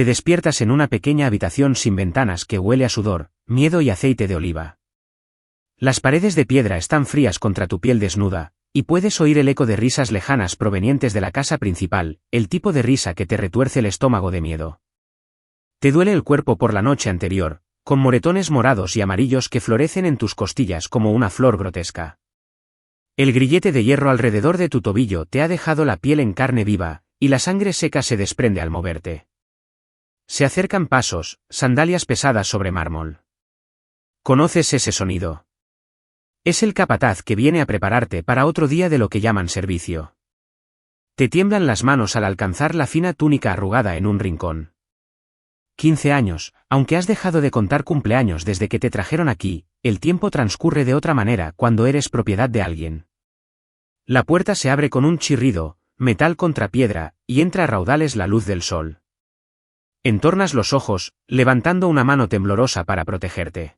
Te despiertas en una pequeña habitación sin ventanas que huele a sudor, miedo y aceite de oliva. Las paredes de piedra están frías contra tu piel desnuda, y puedes oír el eco de risas lejanas provenientes de la casa principal, el tipo de risa que te retuerce el estómago de miedo. Te duele el cuerpo por la noche anterior, con moretones morados y amarillos que florecen en tus costillas como una flor grotesca. El grillete de hierro alrededor de tu tobillo te ha dejado la piel en carne viva, y la sangre seca se desprende al moverte. Se acercan pasos, sandalias pesadas sobre mármol. ¿Conoces ese sonido? Es el capataz que viene a prepararte para otro día de lo que llaman servicio. Te tiemblan las manos al alcanzar la fina túnica arrugada en un rincón. 15 años, aunque has dejado de contar cumpleaños desde que te trajeron aquí, el tiempo transcurre de otra manera cuando eres propiedad de alguien. La puerta se abre con un chirrido, metal contra piedra, y entra a raudales la luz del sol. Entornas los ojos, levantando una mano temblorosa para protegerte.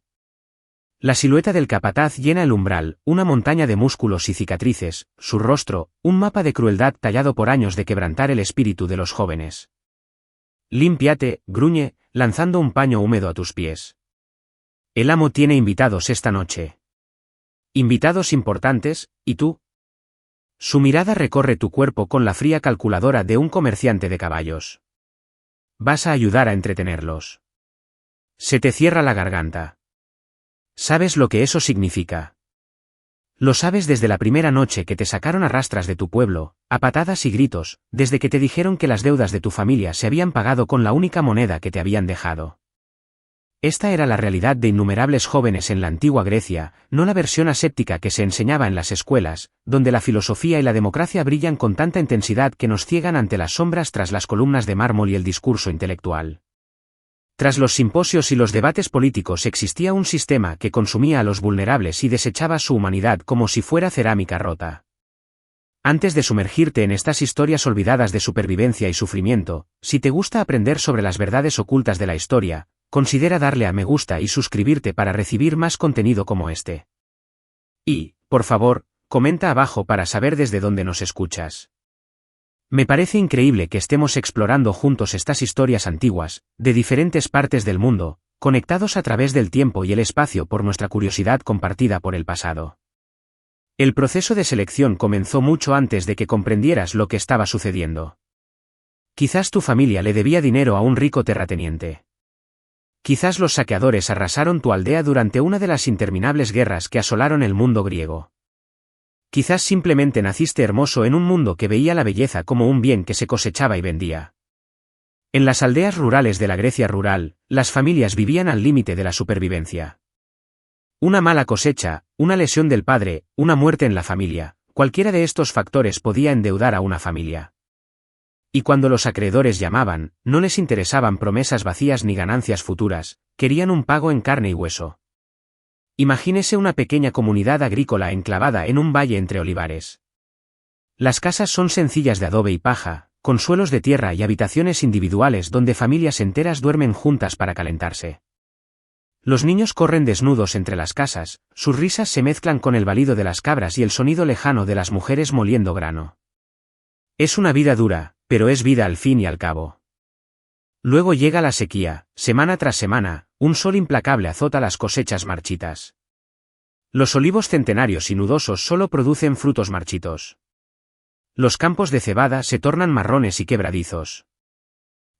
La silueta del capataz llena el umbral, una montaña de músculos y cicatrices, su rostro, un mapa de crueldad tallado por años de quebrantar el espíritu de los jóvenes. Límpiate, gruñe, lanzando un paño húmedo a tus pies. El amo tiene invitados esta noche. Invitados importantes, ¿y tú? Su mirada recorre tu cuerpo con la fría calculadora de un comerciante de caballos. Vas a ayudar a entretenerlos. Se te cierra la garganta. ¿Sabes lo que eso significa? Lo sabes desde la primera noche que te sacaron a rastras de tu pueblo, a patadas y gritos, desde que te dijeron que las deudas de tu familia se habían pagado con la única moneda que te habían dejado. Esta era la realidad de innumerables jóvenes en la antigua Grecia, no la versión aséptica que se enseñaba en las escuelas, donde la filosofía y la democracia brillan con tanta intensidad que nos ciegan ante las sombras tras las columnas de mármol y el discurso intelectual. Tras los simposios y los debates políticos existía un sistema que consumía a los vulnerables y desechaba su humanidad como si fuera cerámica rota. Antes de sumergirte en estas historias olvidadas de supervivencia y sufrimiento, si te gusta aprender sobre las verdades ocultas de la historia, considera darle a me gusta y suscribirte para recibir más contenido como este. Y, por favor, comenta abajo para saber desde dónde nos escuchas. Me parece increíble que estemos explorando juntos estas historias antiguas, de diferentes partes del mundo, conectados a través del tiempo y el espacio por nuestra curiosidad compartida por el pasado. El proceso de selección comenzó mucho antes de que comprendieras lo que estaba sucediendo. Quizás tu familia le debía dinero a un rico terrateniente. Quizás los saqueadores arrasaron tu aldea durante una de las interminables guerras que asolaron el mundo griego. Quizás simplemente naciste hermoso en un mundo que veía la belleza como un bien que se cosechaba y vendía. En las aldeas rurales de la Grecia rural, las familias vivían al límite de la supervivencia. Una mala cosecha, una lesión del padre, una muerte en la familia, cualquiera de estos factores podía endeudar a una familia. Y cuando los acreedores llamaban, no les interesaban promesas vacías ni ganancias futuras, querían un pago en carne y hueso. Imagínese una pequeña comunidad agrícola enclavada en un valle entre olivares. Las casas son sencillas de adobe y paja, con suelos de tierra y habitaciones individuales donde familias enteras duermen juntas para calentarse. Los niños corren desnudos entre las casas, sus risas se mezclan con el balido de las cabras y el sonido lejano de las mujeres moliendo grano. Es una vida dura, pero es vida al fin y al cabo. Luego llega la sequía, semana tras semana, un sol implacable azota las cosechas marchitas. Los olivos centenarios y nudosos solo producen frutos marchitos. Los campos de cebada se tornan marrones y quebradizos.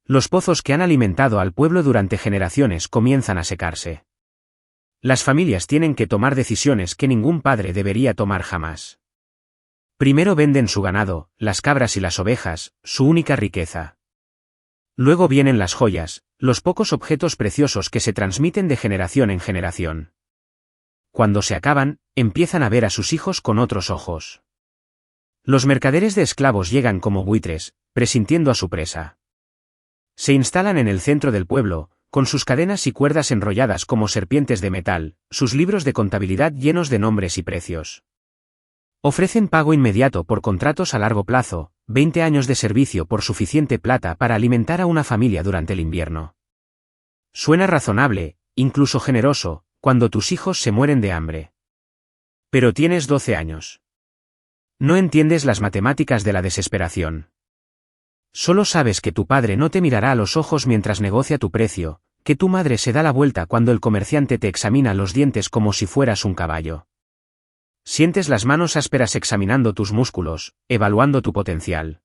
Los pozos que han alimentado al pueblo durante generaciones comienzan a secarse. Las familias tienen que tomar decisiones que ningún padre debería tomar jamás. Primero venden su ganado, las cabras y las ovejas, su única riqueza. Luego vienen las joyas, los pocos objetos preciosos que se transmiten de generación en generación. Cuando se acaban, empiezan a ver a sus hijos con otros ojos. Los mercaderes de esclavos llegan como buitres, presintiendo a su presa. Se instalan en el centro del pueblo, con sus cadenas y cuerdas enrolladas como serpientes de metal, sus libros de contabilidad llenos de nombres y precios. Ofrecen pago inmediato por contratos a largo plazo, 20 años de servicio por suficiente plata para alimentar a una familia durante el invierno. Suena razonable, incluso generoso, cuando tus hijos se mueren de hambre. Pero tienes 12 años. No entiendes las matemáticas de la desesperación. Solo sabes que tu padre no te mirará a los ojos mientras negocia tu precio, que tu madre se da la vuelta cuando el comerciante te examina los dientes como si fueras un caballo. Sientes las manos ásperas examinando tus músculos, evaluando tu potencial.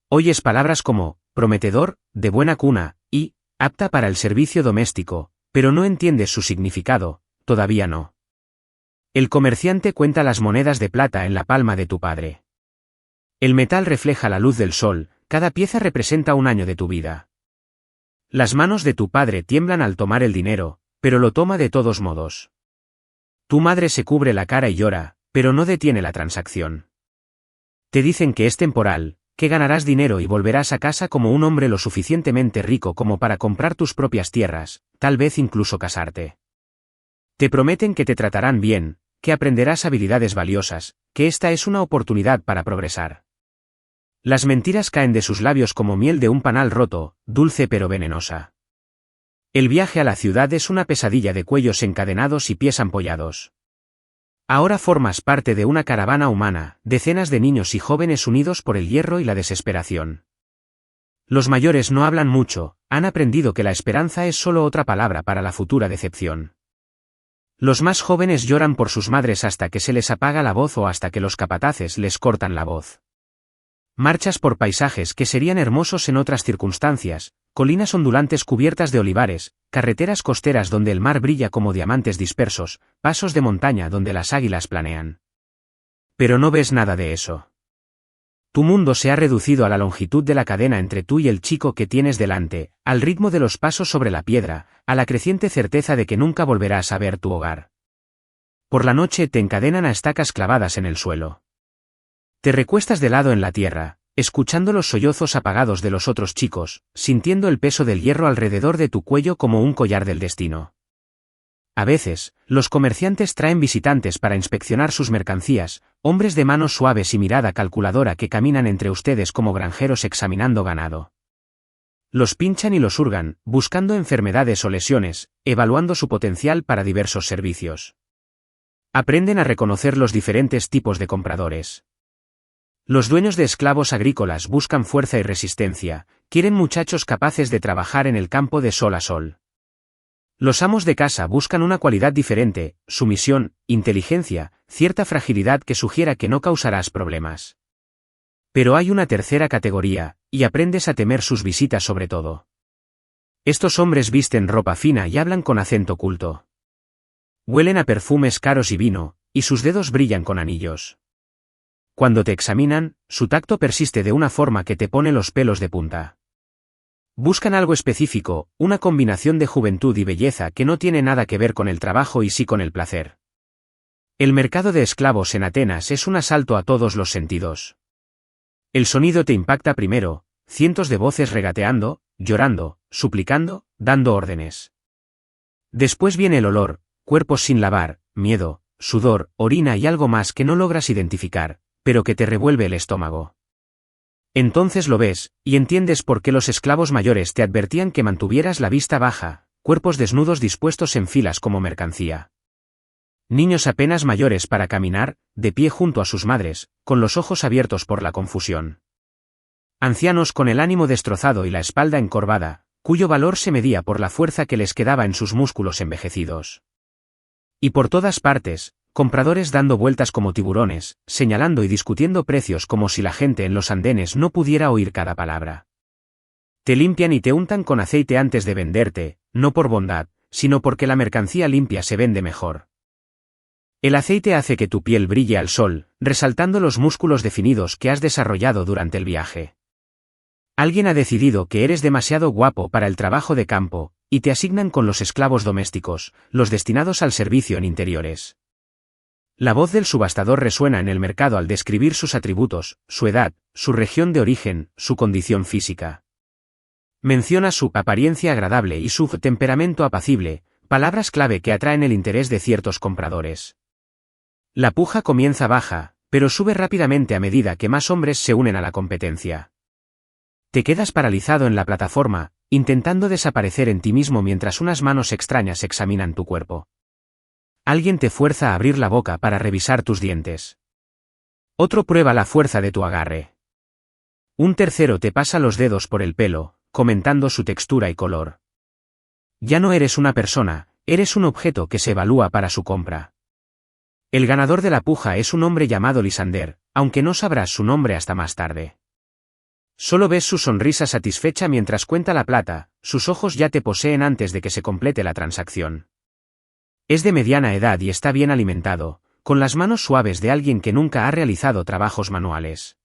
Oyes palabras como, prometedor, de buena cuna, y, apta para el servicio doméstico, pero no entiendes su significado, todavía no. El comerciante cuenta las monedas de plata en la palma de tu padre. El metal refleja la luz del sol, cada pieza representa un año de tu vida. Las manos de tu padre tiemblan al tomar el dinero, pero lo toma de todos modos. Tu madre se cubre la cara y llora, pero no detiene la transacción. Te dicen que es temporal, que ganarás dinero y volverás a casa como un hombre lo suficientemente rico como para comprar tus propias tierras, tal vez incluso casarte. Te prometen que te tratarán bien, que aprenderás habilidades valiosas, que esta es una oportunidad para progresar. Las mentiras caen de sus labios como miel de un panal roto, dulce pero venenosa. El viaje a la ciudad es una pesadilla de cuellos encadenados y pies ampollados. Ahora formas parte de una caravana humana, decenas de niños y jóvenes unidos por el hierro y la desesperación. Los mayores no hablan mucho, han aprendido que la esperanza es solo otra palabra para la futura decepción. Los más jóvenes lloran por sus madres hasta que se les apaga la voz o hasta que los capataces les cortan la voz. Marchas por paisajes que serían hermosos en otras circunstancias, colinas ondulantes cubiertas de olivares, carreteras costeras donde el mar brilla como diamantes dispersos, pasos de montaña donde las águilas planean. Pero no ves nada de eso. Tu mundo se ha reducido a la longitud de la cadena entre tú y el chico que tienes delante, al ritmo de los pasos sobre la piedra, a la creciente certeza de que nunca volverás a ver tu hogar. Por la noche te encadenan a estacas clavadas en el suelo. Te recuestas de lado en la tierra, escuchando los sollozos apagados de los otros chicos, sintiendo el peso del hierro alrededor de tu cuello como un collar del destino. A veces, los comerciantes traen visitantes para inspeccionar sus mercancías, hombres de manos suaves y mirada calculadora que caminan entre ustedes como granjeros examinando ganado. Los pinchan y los hurgan, buscando enfermedades o lesiones, evaluando su potencial para diversos servicios. Aprenden a reconocer los diferentes tipos de compradores. Los dueños de esclavos agrícolas buscan fuerza y resistencia, quieren muchachos capaces de trabajar en el campo de sol a sol. Los amos de casa buscan una cualidad diferente, sumisión, inteligencia, cierta fragilidad que sugiera que no causarás problemas. Pero hay una tercera categoría, y aprendes a temer sus visitas sobre todo. Estos hombres visten ropa fina y hablan con acento culto. Huelen a perfumes caros y vino, y sus dedos brillan con anillos. Cuando te examinan, su tacto persiste de una forma que te pone los pelos de punta. Buscan algo específico, una combinación de juventud y belleza que no tiene nada que ver con el trabajo y sí con el placer. El mercado de esclavos en Atenas es un asalto a todos los sentidos. El sonido te impacta primero, cientos de voces regateando, llorando, suplicando, dando órdenes. Después viene el olor, cuerpos sin lavar, miedo, sudor, orina y algo más que no logras identificar, pero que te revuelve el estómago. Entonces lo ves, y entiendes por qué los esclavos mayores te advertían que mantuvieras la vista baja, cuerpos desnudos dispuestos en filas como mercancía. Niños apenas mayores para caminar, de pie junto a sus madres, con los ojos abiertos por la confusión. Ancianos con el ánimo destrozado y la espalda encorvada, cuyo valor se medía por la fuerza que les quedaba en sus músculos envejecidos. Y por todas partes, compradores dando vueltas como tiburones, señalando y discutiendo precios como si la gente en los andenes no pudiera oír cada palabra. Te limpian y te untan con aceite antes de venderte, no por bondad, sino porque la mercancía limpia se vende mejor. El aceite hace que tu piel brille al sol, resaltando los músculos definidos que has desarrollado durante el viaje. Alguien ha decidido que eres demasiado guapo para el trabajo de campo, y te asignan con los esclavos domésticos, los destinados al servicio en interiores. La voz del subastador resuena en el mercado al describir sus atributos, su edad, su región de origen, su condición física. Menciona su apariencia agradable y su temperamento apacible, palabras clave que atraen el interés de ciertos compradores. La puja comienza baja, pero sube rápidamente a medida que más hombres se unen a la competencia. Te quedas paralizado en la plataforma, intentando desaparecer en ti mismo mientras unas manos extrañas examinan tu cuerpo. Alguien te fuerza a abrir la boca para revisar tus dientes. Otro prueba la fuerza de tu agarre. Un tercero te pasa los dedos por el pelo, comentando su textura y color. Ya no eres una persona, eres un objeto que se evalúa para su compra. El ganador de la puja es un hombre llamado Lysander, aunque no sabrás su nombre hasta más tarde. Solo ves su sonrisa satisfecha mientras cuenta la plata, sus ojos ya te poseen antes de que se complete la transacción. Es de mediana edad y está bien alimentado, con las manos suaves de alguien que nunca ha realizado trabajos manuales.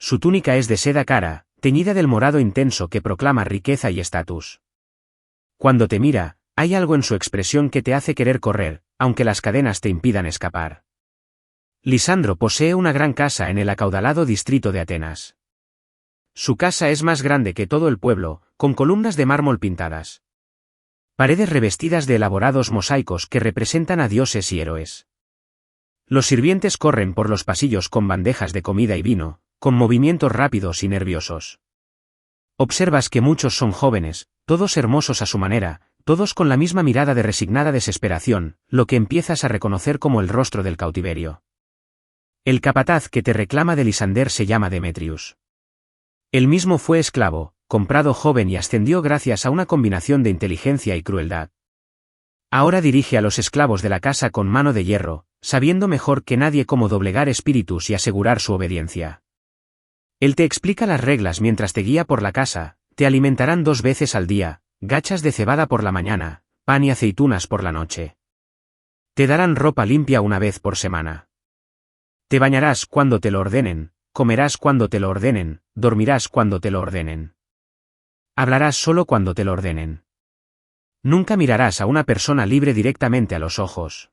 Su túnica es de seda cara, teñida del morado intenso que proclama riqueza y estatus. Cuando te mira, hay algo en su expresión que te hace querer correr, aunque las cadenas te impidan escapar. Lisandro posee una gran casa en el acaudalado distrito de Atenas. Su casa es más grande que todo el pueblo, con columnas de mármol pintadas. Paredes revestidas de elaborados mosaicos que representan a dioses y héroes. Los sirvientes corren por los pasillos con bandejas de comida y vino, con movimientos rápidos y nerviosos. Observas que muchos son jóvenes, todos hermosos a su manera, todos con la misma mirada de resignada desesperación, lo que empiezas a reconocer como el rostro del cautiverio. El capataz que te reclama de Lysander se llama Demetrius. Él mismo fue esclavo, comprado joven y ascendió gracias a una combinación de inteligencia y crueldad. Ahora dirige a los esclavos de la casa con mano de hierro, sabiendo mejor que nadie cómo doblegar espíritus y asegurar su obediencia. Él te explica las reglas mientras te guía por la casa, te alimentarán 2 veces al día, gachas de cebada por la mañana, pan y aceitunas por la noche. Te darán ropa limpia una vez por semana. Te bañarás cuando te lo ordenen, comerás cuando te lo ordenen, dormirás cuando te lo ordenen. Hablarás solo cuando te lo ordenen. Nunca mirarás a una persona libre directamente a los ojos.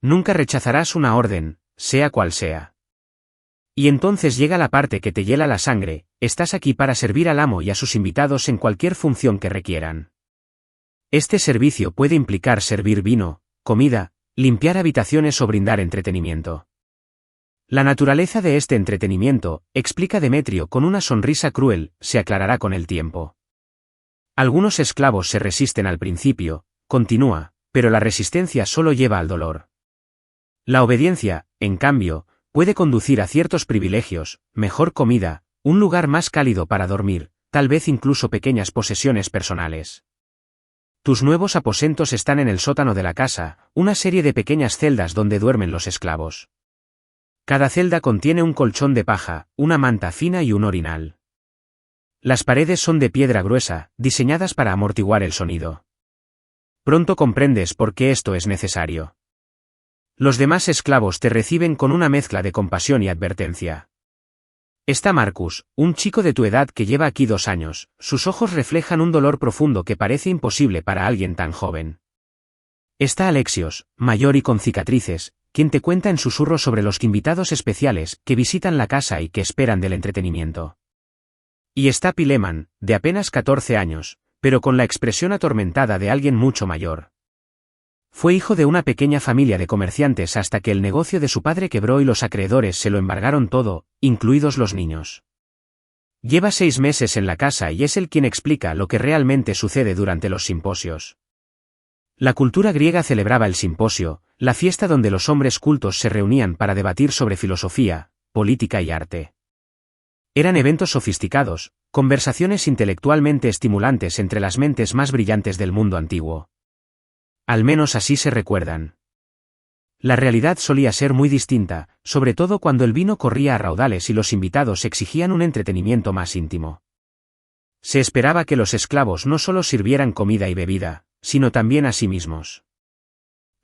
Nunca rechazarás una orden, sea cual sea. Y entonces llega la parte que te hiela la sangre, estás aquí para servir al amo y a sus invitados en cualquier función que requieran. Este servicio puede implicar servir vino, comida, limpiar habitaciones o brindar entretenimiento. La naturaleza de este entretenimiento, explica Demetrio con una sonrisa cruel, se aclarará con el tiempo. Algunos esclavos se resisten al principio, continúa, pero la resistencia solo lleva al dolor. La obediencia, en cambio, puede conducir a ciertos privilegios, mejor comida, un lugar más cálido para dormir, tal vez incluso pequeñas posesiones personales. Tus nuevos aposentos están en el sótano de la casa, una serie de pequeñas celdas donde duermen los esclavos. Cada celda contiene un colchón de paja, una manta fina y un orinal. Las paredes son de piedra gruesa, diseñadas para amortiguar el sonido. Pronto comprendes por qué esto es necesario. Los demás esclavos te reciben con una mezcla de compasión y advertencia. Está Marcus, un chico de tu edad que lleva aquí 2 años, sus ojos reflejan un dolor profundo que parece imposible para alguien tan joven. Está Alexios, mayor y con cicatrices, quien te cuenta en susurros sobre los invitados especiales que visitan la casa y que esperan del entretenimiento. Y está Pileman, de apenas 14 años, pero con la expresión atormentada de alguien mucho mayor. Fue hijo de una pequeña familia de comerciantes hasta que el negocio de su padre quebró y los acreedores se lo embargaron todo, incluidos los niños. Lleva 6 meses en la casa y es él quien explica lo que realmente sucede durante los simposios. La cultura griega celebraba el simposio, la fiesta donde los hombres cultos se reunían para debatir sobre filosofía, política y arte. Eran eventos sofisticados, conversaciones intelectualmente estimulantes entre las mentes más brillantes del mundo antiguo. Al menos así se recuerdan. La realidad solía ser muy distinta, sobre todo cuando el vino corría a raudales y los invitados exigían un entretenimiento más íntimo. Se esperaba que los esclavos no solo sirvieran comida y bebida, sino también a sí mismos.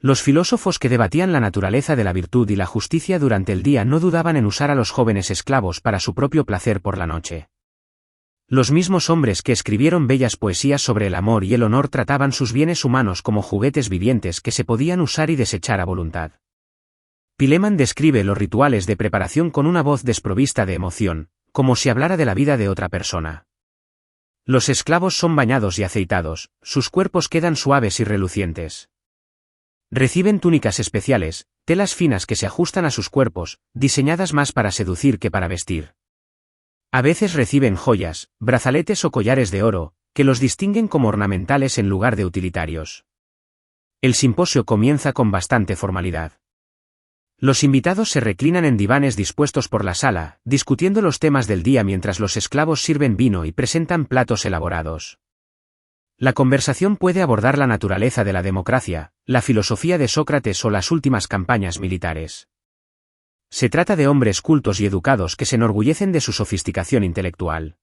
Los filósofos que debatían la naturaleza de la virtud y la justicia durante el día no dudaban en usar a los jóvenes esclavos para su propio placer por la noche. Los mismos hombres que escribieron bellas poesías sobre el amor y el honor trataban sus bienes humanos como juguetes vivientes que se podían usar y desechar a voluntad. Pileman describe los rituales de preparación con una voz desprovista de emoción, como si hablara de la vida de otra persona. Los esclavos son bañados y aceitados, sus cuerpos quedan suaves y relucientes. Reciben túnicas especiales, telas finas que se ajustan a sus cuerpos, diseñadas más para seducir que para vestir. A veces reciben joyas, brazaletes o collares de oro, que los distinguen como ornamentales en lugar de utilitarios. El simposio comienza con bastante formalidad. Los invitados se reclinan en divanes dispuestos por la sala, discutiendo los temas del día mientras los esclavos sirven vino y presentan platos elaborados. La conversación puede abordar la naturaleza de la democracia, la filosofía de Sócrates o las últimas campañas militares. Se trata de hombres cultos y educados que se enorgullecen de su sofisticación intelectual.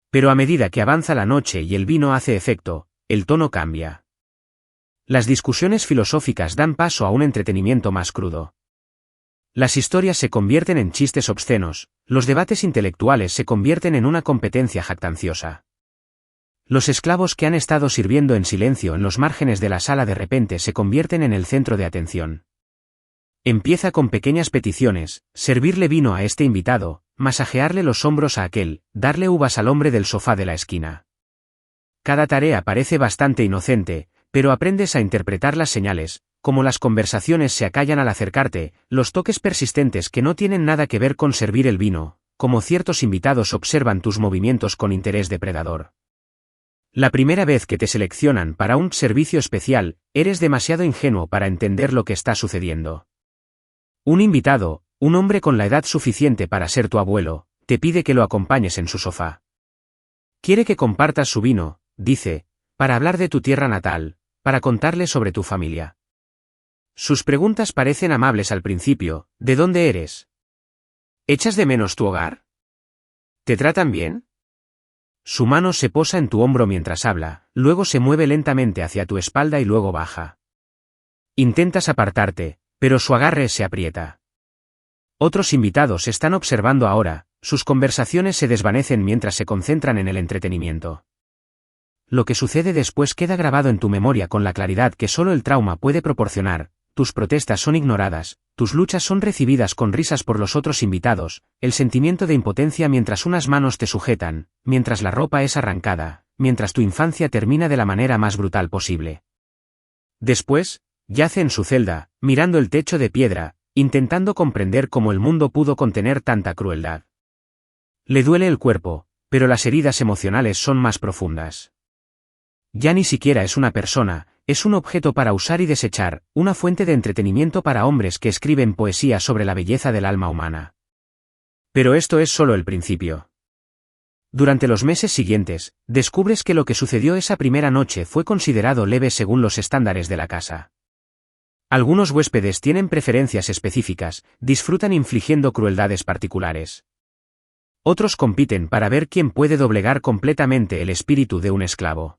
Pero a medida que avanza la noche y el vino hace efecto, el tono cambia. Las discusiones filosóficas dan paso a un entretenimiento más crudo. Las historias se convierten en chistes obscenos, los debates intelectuales se convierten en una competencia jactanciosa. Los esclavos que han estado sirviendo en silencio en los márgenes de la sala de repente se convierten en el centro de atención. Empieza con pequeñas peticiones: servirle vino a este invitado, masajearle los hombros a aquel, darle uvas al hombre del sofá de la esquina. Cada tarea parece bastante inocente, pero aprendes a interpretar las señales, como las conversaciones se acallan al acercarte, los toques persistentes que no tienen nada que ver con servir el vino, como ciertos invitados observan tus movimientos con interés depredador. La primera vez que te seleccionan para un servicio especial, eres demasiado ingenuo para entender lo que está sucediendo. Un invitado, un hombre con la edad suficiente para ser tu abuelo, te pide que lo acompañes en su sofá. Quiere que compartas su vino, dice, para hablar de tu tierra natal, para contarle sobre tu familia. Sus preguntas parecen amables al principio: ¿de dónde eres? ¿Echas de menos tu hogar? ¿Te tratan bien? Su mano se posa en tu hombro mientras habla, luego se mueve lentamente hacia tu espalda y luego baja. Intentas apartarte, pero su agarre se aprieta. Otros invitados están observando ahora, sus conversaciones se desvanecen mientras se concentran en el entretenimiento. Lo que sucede después queda grabado en tu memoria con la claridad que solo el trauma puede proporcionar: tus protestas son ignoradas, tus luchas son recibidas con risas por los otros invitados, el sentimiento de impotencia mientras unas manos te sujetan, mientras la ropa es arrancada, mientras tu infancia termina de la manera más brutal posible. Después, yace en su celda, mirando el techo de piedra, intentando comprender cómo el mundo pudo contener tanta crueldad. Le duele el cuerpo, pero las heridas emocionales son más profundas. Ya ni siquiera es una persona, es un objeto para usar y desechar, una fuente de entretenimiento para hombres que escriben poesía sobre la belleza del alma humana. Pero esto es solo el principio. Durante los meses siguientes, descubres que lo que sucedió esa primera noche fue considerado leve según los estándares de la casa. Algunos huéspedes tienen preferencias específicas, disfrutan infligiendo crueldades particulares. Otros compiten para ver quién puede doblegar completamente el espíritu de un esclavo.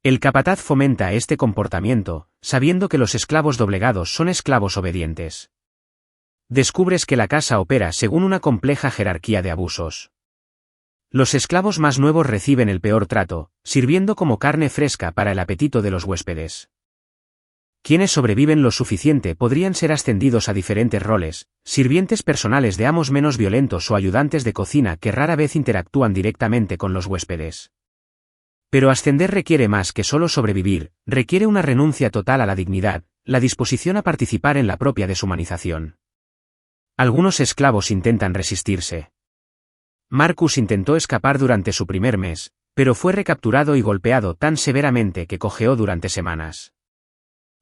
El capataz fomenta este comportamiento, sabiendo que los esclavos doblegados son esclavos obedientes. Descubres que la casa opera según una compleja jerarquía de abusos. Los esclavos más nuevos reciben el peor trato, sirviendo como carne fresca para el apetito de los huéspedes. Quienes sobreviven lo suficiente podrían ser ascendidos a diferentes roles: sirvientes personales de amos menos violentos o ayudantes de cocina que rara vez interactúan directamente con los huéspedes. Pero ascender requiere más que solo sobrevivir, requiere una renuncia total a la dignidad, la disposición a participar en la propia deshumanización. Algunos esclavos intentan resistirse. Marcus intentó escapar durante su primer mes, pero fue recapturado y golpeado tan severamente que cojeó durante semanas.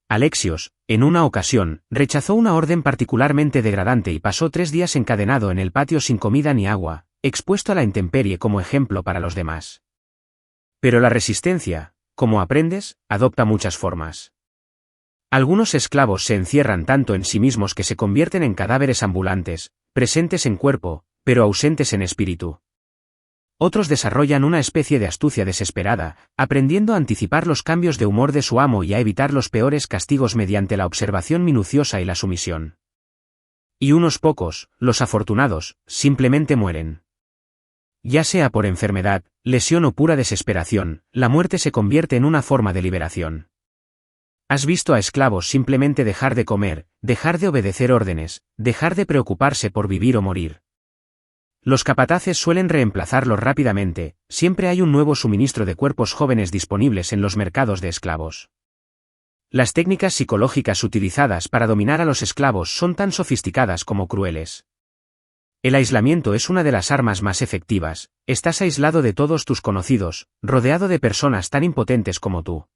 Alexios, en una ocasión, rechazó una orden particularmente degradante y pasó 3 días encadenado en el patio sin comida ni agua, expuesto a la intemperie como ejemplo para los demás. Pero la resistencia, como aprendes, adopta muchas formas. Algunos esclavos se encierran tanto en sí mismos que se convierten en cadáveres ambulantes, presentes en cuerpo, pero ausentes en espíritu. Otros desarrollan una especie de astucia desesperada, aprendiendo a anticipar los cambios de humor de su amo y a evitar los peores castigos mediante la observación minuciosa y la sumisión. Y unos pocos, los afortunados, simplemente mueren. Ya sea por enfermedad, lesión o pura desesperación, la muerte se convierte en una forma de liberación. Has visto a esclavos simplemente dejar de comer, dejar de obedecer órdenes, dejar de preocuparse por vivir o morir. Los capataces suelen reemplazarlos rápidamente, siempre hay un nuevo suministro de cuerpos jóvenes disponibles en los mercados de esclavos. Las técnicas psicológicas utilizadas para dominar a los esclavos son tan sofisticadas como crueles. El aislamiento es una de las armas más efectivas: estás aislado de todos tus conocidos, rodeado de personas tan impotentes como tú.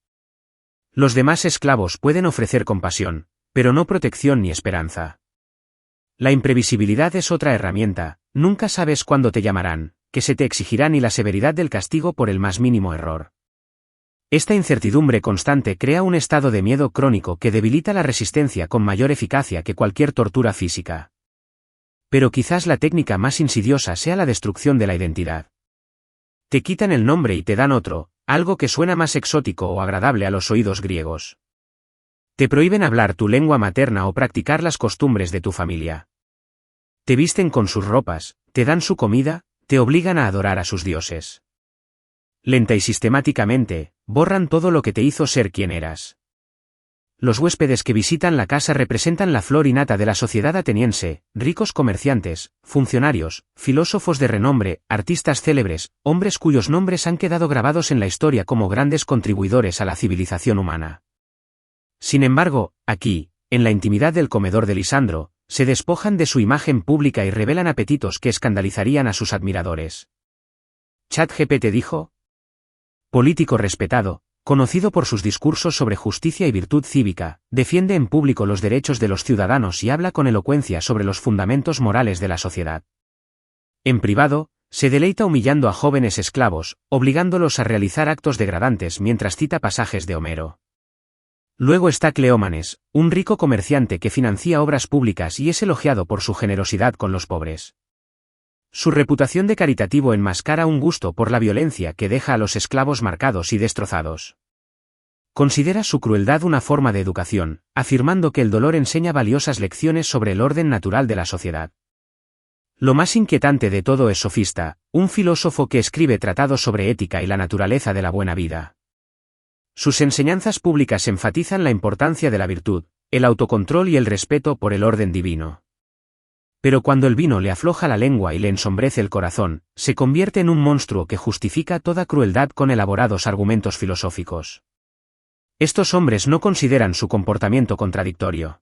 Los demás esclavos pueden ofrecer compasión, pero no protección ni esperanza. La imprevisibilidad es otra herramienta, nunca sabes cuándo te llamarán, qué se te exigirán y la severidad del castigo por el más mínimo error. Esta incertidumbre constante crea un estado de miedo crónico que debilita la resistencia con mayor eficacia que cualquier tortura física. Pero quizás la técnica más insidiosa sea la destrucción de la identidad. Te quitan el nombre y te dan otro, algo que suena más exótico o agradable a los oídos griegos. Te prohíben hablar tu lengua materna o practicar las costumbres de tu familia. Te visten con sus ropas, te dan su comida, te obligan a adorar a sus dioses. Lenta y sistemáticamente, borran todo lo que te hizo ser quien eras. Los huéspedes que visitan la casa representan la flor y nata de la sociedad ateniense, ricos comerciantes, funcionarios, filósofos de renombre, artistas célebres, hombres cuyos nombres han quedado grabados en la historia como grandes contribuidores a la civilización humana. Sin embargo, aquí, en la intimidad del comedor de Lisandro, se despojan de su imagen pública y revelan apetitos que escandalizarían a sus admiradores. ChatGPT dijo: político respetado, conocido por sus discursos sobre justicia y virtud cívica, defiende en público los derechos de los ciudadanos y habla con elocuencia sobre los fundamentos morales de la sociedad. En privado, se deleita humillando a jóvenes esclavos, obligándolos a realizar actos degradantes mientras cita pasajes de Homero. Luego está Cleómanes, un rico comerciante que financia obras públicas y es elogiado por su generosidad con los pobres. Su reputación de caritativo enmascara un gusto por la violencia que deja a los esclavos marcados y destrozados. Considera su crueldad una forma de educación, afirmando que el dolor enseña valiosas lecciones sobre el orden natural de la sociedad. Lo más inquietante de todo es Sofista, un filósofo que escribe tratados sobre ética y la naturaleza de la buena vida. Sus enseñanzas públicas enfatizan la importancia de la virtud, el autocontrol y el respeto por el orden divino. Pero cuando el vino le afloja la lengua y le ensombrece el corazón, se convierte en un monstruo que justifica toda crueldad con elaborados argumentos filosóficos. Estos hombres no consideran su comportamiento contradictorio.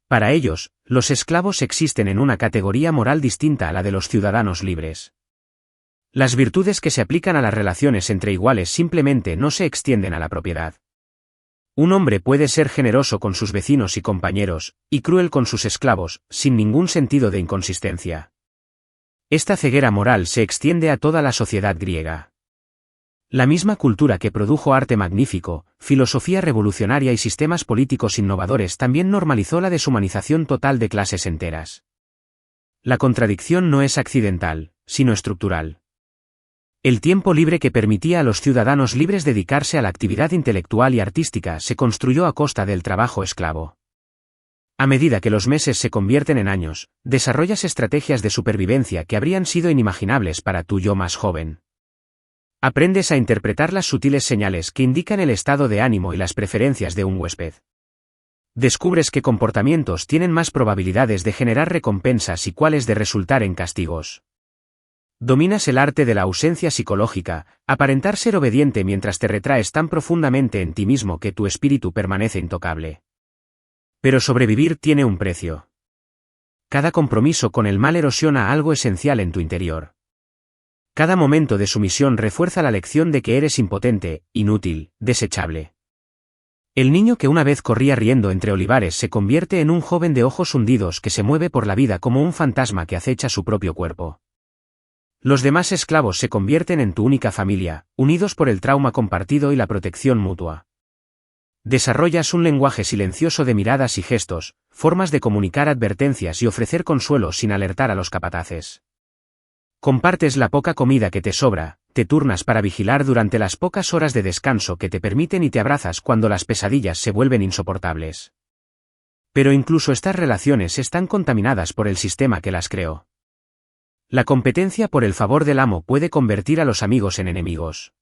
Para ellos, los esclavos existen en una categoría moral distinta a la de los ciudadanos libres. Las virtudes que se aplican a las relaciones entre iguales simplemente no se extienden a la propiedad. Un hombre puede ser generoso con sus vecinos y compañeros, y cruel con sus esclavos, sin ningún sentido de inconsistencia. Esta ceguera moral se extiende a toda la sociedad griega. La misma cultura que produjo arte magnífico, filosofía revolucionaria y sistemas políticos innovadores también normalizó la deshumanización total de clases enteras. La contradicción no es accidental, sino estructural. El tiempo libre que permitía a los ciudadanos libres dedicarse a la actividad intelectual y artística se construyó a costa del trabajo esclavo. A medida que los meses se convierten en años, desarrollas estrategias de supervivencia que habrían sido inimaginables para tu yo más joven. Aprendes a interpretar las sutiles señales que indican el estado de ánimo y las preferencias de un huésped. Descubres qué comportamientos tienen más probabilidades de generar recompensas y cuáles de resultar en castigos. Dominas el arte de la ausencia psicológica, aparentar ser obediente mientras te retraes tan profundamente en ti mismo que tu espíritu permanece intocable. Pero sobrevivir tiene un precio. Cada compromiso con el mal erosiona algo esencial en tu interior. Cada momento de sumisión refuerza la lección de que eres impotente, inútil, desechable. El niño que una vez corría riendo entre olivares se convierte en un joven de ojos hundidos que se mueve por la vida como un fantasma que acecha su propio cuerpo. Los demás esclavos se convierten en tu única familia, unidos por el trauma compartido y la protección mutua. Desarrollas un lenguaje silencioso de miradas y gestos, formas de comunicar advertencias y ofrecer consuelo sin alertar a los capataces. Compartes la poca comida que te sobra, te turnas para vigilar durante las pocas horas de descanso que te permiten y te abrazas cuando las pesadillas se vuelven insoportables. Pero incluso estas relaciones están contaminadas por el sistema que las creó. La competencia por el favor del amo puede convertir a los amigos en enemigos.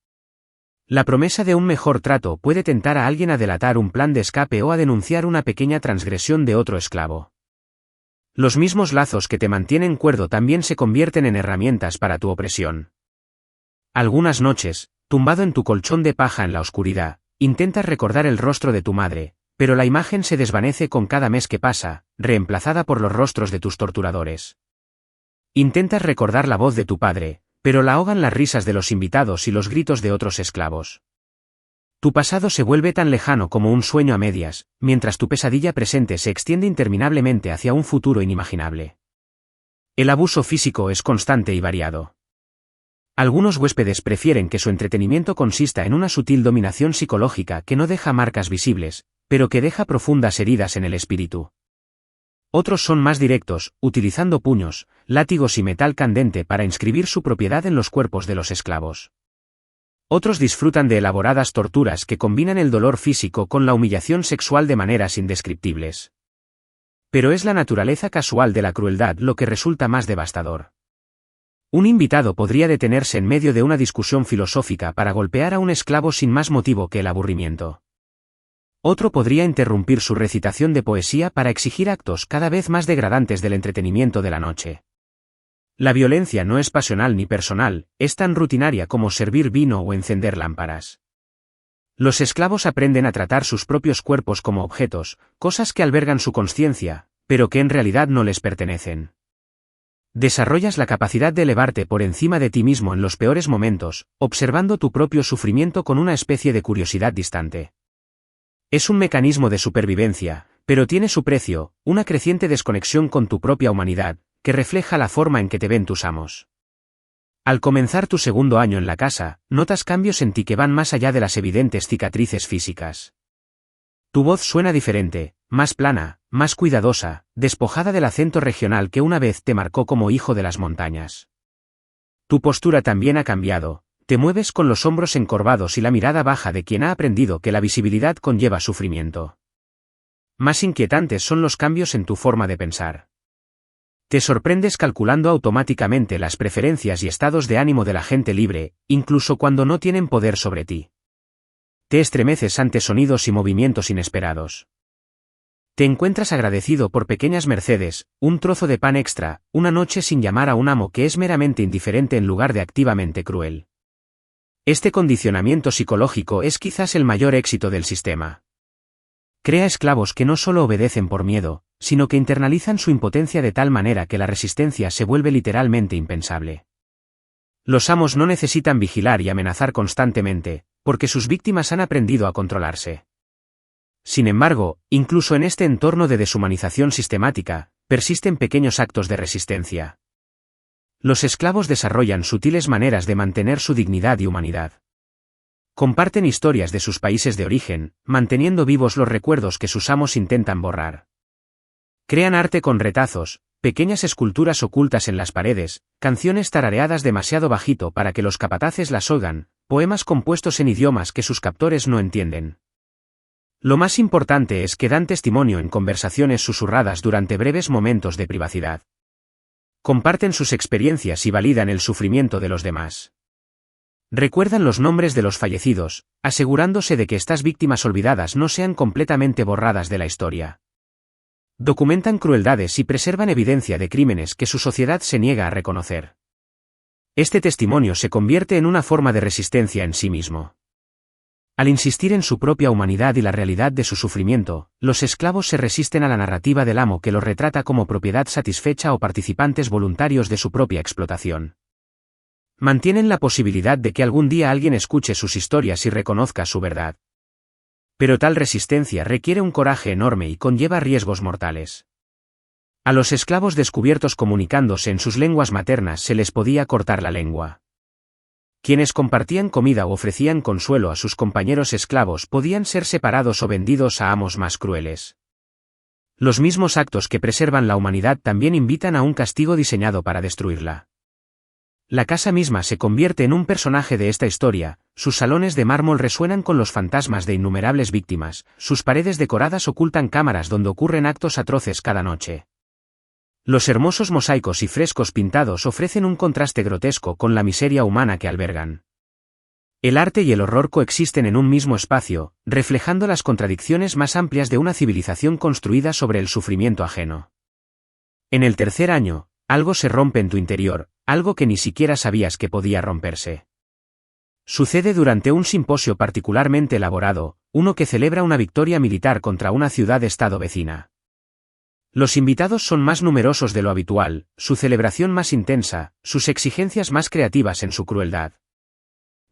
La promesa de un mejor trato puede tentar a alguien a delatar un plan de escape o a denunciar una pequeña transgresión de otro esclavo. Los mismos lazos que te mantienen cuerdo también se convierten en herramientas para tu opresión. Algunas noches, tumbado en tu colchón de paja en la oscuridad, intentas recordar el rostro de tu madre, pero la imagen se desvanece con cada mes que pasa, reemplazada por los rostros de tus torturadores. Intentas recordar la voz de tu padre, pero la ahogan las risas de los invitados y los gritos de otros esclavos. Tu pasado se vuelve tan lejano como un sueño a medias, mientras tu pesadilla presente se extiende interminablemente hacia un futuro inimaginable. El abuso físico es constante y variado. Algunos huéspedes prefieren que su entretenimiento consista en una sutil dominación psicológica que no deja marcas visibles, pero que deja profundas heridas en el espíritu. Otros son más directos, utilizando puños, látigos y metal candente para inscribir su propiedad en los cuerpos de los esclavos. Otros disfrutan de elaboradas torturas que combinan el dolor físico con la humillación sexual de maneras indescriptibles. Pero es la naturaleza casual de la crueldad lo que resulta más devastador. Un invitado podría detenerse en medio de una discusión filosófica para golpear a un esclavo sin más motivo que el aburrimiento. Otro podría interrumpir su recitación de poesía para exigir actos cada vez más degradantes del entretenimiento de la noche. La violencia no es pasional ni personal, es tan rutinaria como servir vino o encender lámparas. Los esclavos aprenden a tratar sus propios cuerpos como objetos, cosas que albergan su consciencia, pero que en realidad no les pertenecen. Desarrollas la capacidad de elevarte por encima de ti mismo en los peores momentos, observando tu propio sufrimiento con una especie de curiosidad distante. Es un mecanismo de supervivencia, pero tiene su precio, una creciente desconexión con tu propia humanidad, que refleja la forma en que te ven tus amos. Al comenzar tu segundo año en la casa, notas cambios en ti que van más allá de las evidentes cicatrices físicas. Tu voz suena diferente, más plana, más cuidadosa, despojada del acento regional que una vez te marcó como hijo de las montañas. Tu postura también ha cambiado, te mueves con los hombros encorvados y la mirada baja de quien ha aprendido que la visibilidad conlleva sufrimiento. Más inquietantes son los cambios en tu forma de pensar. Te sorprendes calculando automáticamente las preferencias y estados de ánimo de la gente libre, incluso cuando no tienen poder sobre ti. Te estremeces ante sonidos y movimientos inesperados. Te encuentras agradecido por pequeñas mercedes, un trozo de pan extra, una noche sin llamar a un amo que es meramente indiferente en lugar de activamente cruel. Este condicionamiento psicológico es quizás el mayor éxito del sistema. Crea esclavos que no solo obedecen por miedo, sino que internalizan su impotencia de tal manera que la resistencia se vuelve literalmente impensable. Los amos no necesitan vigilar y amenazar constantemente, porque sus víctimas han aprendido a controlarse. Sin embargo, incluso en este entorno de deshumanización sistemática, persisten pequeños actos de resistencia. Los esclavos desarrollan sutiles maneras de mantener su dignidad y humanidad. Comparten historias de sus países de origen, manteniendo vivos los recuerdos que sus amos intentan borrar. Crean arte con retazos, pequeñas esculturas ocultas en las paredes, canciones tarareadas demasiado bajito para que los capataces las oigan, poemas compuestos en idiomas que sus captores no entienden. Lo más importante es que dan testimonio en conversaciones susurradas durante breves momentos de privacidad. Comparten sus experiencias y validan el sufrimiento de los demás. Recuerdan los nombres de los fallecidos, asegurándose de que estas víctimas olvidadas no sean completamente borradas de la historia. Documentan crueldades y preservan evidencia de crímenes que su sociedad se niega a reconocer. Este testimonio se convierte en una forma de resistencia en sí mismo. Al insistir en su propia humanidad y la realidad de su sufrimiento, los esclavos se resisten a la narrativa del amo que los retrata como propiedad satisfecha o participantes voluntarios de su propia explotación. Mantienen la posibilidad de que algún día alguien escuche sus historias y reconozca su verdad. Pero tal resistencia requiere un coraje enorme y conlleva riesgos mortales. A los esclavos descubiertos comunicándose en sus lenguas maternas se les podía cortar la lengua. Quienes compartían comida o ofrecían consuelo a sus compañeros esclavos podían ser separados o vendidos a amos más crueles. Los mismos actos que preservan la humanidad también invitan a un castigo diseñado para destruirla. La casa misma se convierte en un personaje de esta historia, sus salones de mármol resuenan con los fantasmas de innumerables víctimas, sus paredes decoradas ocultan cámaras donde ocurren actos atroces cada noche. Los hermosos mosaicos y frescos pintados ofrecen un contraste grotesco con la miseria humana que albergan. El arte y el horror coexisten en un mismo espacio, reflejando las contradicciones más amplias de una civilización construida sobre el sufrimiento ajeno. En el tercer año, algo se rompe en tu interior, algo que ni siquiera sabías que podía romperse. Sucede durante un simposio particularmente elaborado, uno que celebra una victoria militar contra una ciudad-estado vecina. Los invitados son más numerosos de lo habitual, su celebración más intensa, sus exigencias más creativas en su crueldad.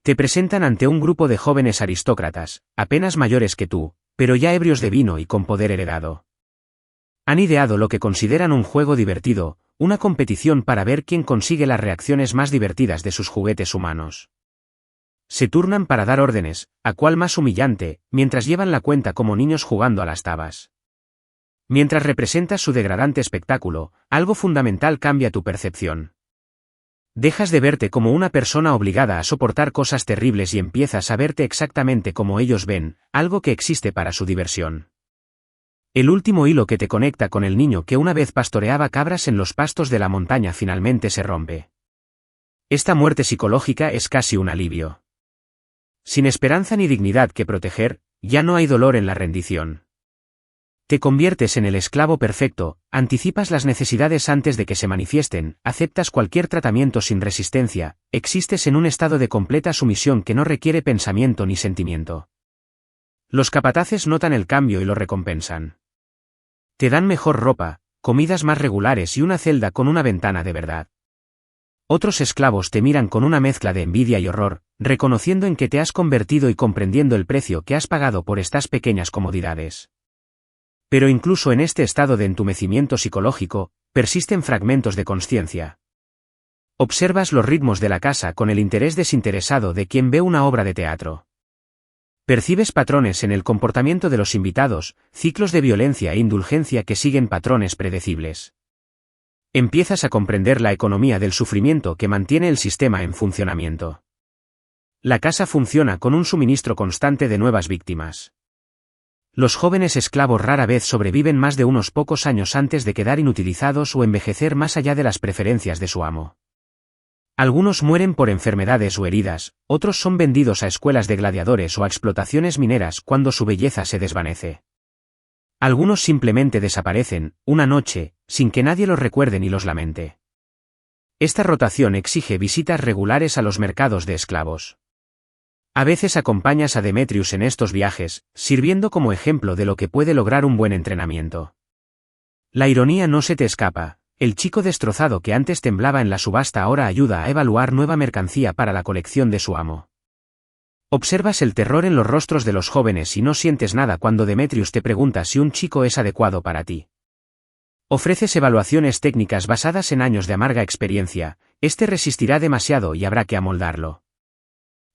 Te presentan ante un grupo de jóvenes aristócratas, apenas mayores que tú, pero ya ebrios de vino y con poder heredado. Han ideado lo que consideran un juego divertido, una competición para ver quién consigue las reacciones más divertidas de sus juguetes humanos. Se turnan para dar órdenes, a cuál más humillante, mientras llevan la cuenta como niños jugando a las tabas. Mientras representas su degradante espectáculo, algo fundamental cambia tu percepción. Dejas de verte como una persona obligada a soportar cosas terribles y empiezas a verte exactamente como ellos ven, algo que existe para su diversión. El último hilo que te conecta con el niño que una vez pastoreaba cabras en los pastos de la montaña finalmente se rompe. Esta muerte psicológica es casi un alivio. Sin esperanza ni dignidad que proteger, ya no hay dolor en la rendición. Te conviertes en el esclavo perfecto, anticipas las necesidades antes de que se manifiesten, aceptas cualquier tratamiento sin resistencia, existes en un estado de completa sumisión que no requiere pensamiento ni sentimiento. Los capataces notan el cambio y lo recompensan. Te dan mejor ropa, comidas más regulares y una celda con una ventana de verdad. Otros esclavos te miran con una mezcla de envidia y horror, reconociendo en que te has convertido y comprendiendo el precio que has pagado por estas pequeñas comodidades. Pero incluso en este estado de entumecimiento psicológico, persisten fragmentos de consciencia. Observas los ritmos de la casa con el interés desinteresado de quien ve una obra de teatro. Percibes patrones en el comportamiento de los invitados, ciclos de violencia e indulgencia que siguen patrones predecibles. Empiezas a comprender la economía del sufrimiento que mantiene el sistema en funcionamiento. La casa funciona con un suministro constante de nuevas víctimas. Los jóvenes esclavos rara vez sobreviven más de unos pocos años antes de quedar inutilizados o envejecer más allá de las preferencias de su amo. Algunos mueren por enfermedades o heridas, otros son vendidos a escuelas de gladiadores o a explotaciones mineras cuando su belleza se desvanece. Algunos simplemente desaparecen, una noche, sin que nadie los recuerde ni los lamente. Esta rotación exige visitas regulares a los mercados de esclavos. A veces acompañas a Demetrius en estos viajes, sirviendo como ejemplo de lo que puede lograr un buen entrenamiento. La ironía no se te escapa, el chico destrozado que antes temblaba en la subasta ahora ayuda a evaluar nueva mercancía para la colección de su amo. Observas el terror en los rostros de los jóvenes y no sientes nada cuando Demetrius te pregunta si un chico es adecuado para ti. Ofreces evaluaciones técnicas basadas en años de amarga experiencia, este resistirá demasiado y habrá que amoldarlo.